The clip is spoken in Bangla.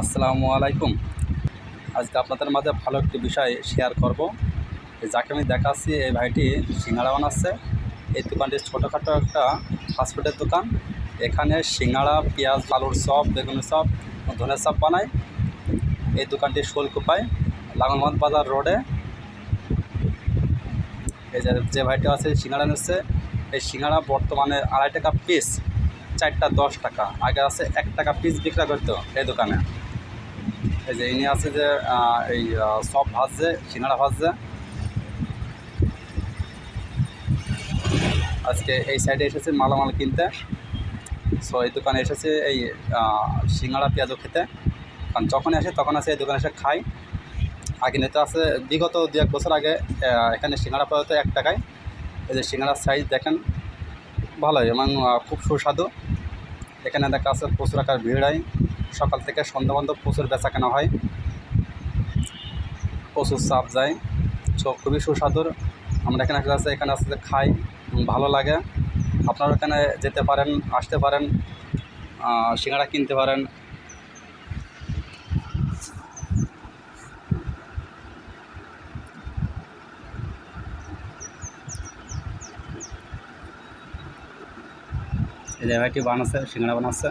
আসসালামু আলাইকুম। আজকে আপনাদের মাঝে ভালো একটি বিষয় শেয়ার করব। যাকে আমি দেখাচ্ছি এই ভাইটি সিঙ্গাড়া বানাচ্ছে। এই দোকানটি ছোটোখাটো একটা ফাস্টফুডের দোকান। এখানে সিঙ্গাড়া, পেঁয়াজ, আলুর চপ, বেগুনের চপ, ধনের চপ বানায়। এই দোকানটি শোলকুপায় লাঙ্গলমাদ বাজার রোডে। এই যে ভাইটি আছে সিঙ্গাড়া নিচ্ছে। এই সিঙ্গাড়া বর্তমানে 2.5 টাকা পিস, 4টা 10 টাকা। আগে আছে 1 টাকা পিস বিক্রি করতো এই দোকানে। এই যে ইনি আছে যে এই চপ ভাজছে, সিঙ্গাড়া ভাজছে। আজকে এই সাইডে এসেছে মালামাল কিনতে। সো এই দোকানে এসেছে এই সিঙ্গাড়া পেঁয়াজও খেতে। কারণ যখন আসে তখন আছে এই দোকানে এসে খাই। আগে নিতে আছে বিগত 2-1 বছর আগে এখানে সিঙ্গাড়া পাওয়া যেত 1 টাকায়। এই যে সিঙ্গাড়ার সাইজ দেখেন, ভালোই এবং খুব সুস্বাদু। এখানে দেখা আছে প্রচুর আকার ভিড় হয়। সকাল থেকে সন্ধ্যা পর্যন্ত প্রচুর বেচা কেনা হয়, প্রচুর চাপ যায়। সো খুবই সুস্বাদুর। আমরা এখানে আছে, এখানে আছে যে খাই, ভালো লাগে। আপনারা এখানে যেতে পারেন, আসতে পারেন, সিঙ্গাড়া কিনতে পারেন। এই জায়গাটি বানাচ্ছে, সিঙ্গাড়া বানাচ্ছে।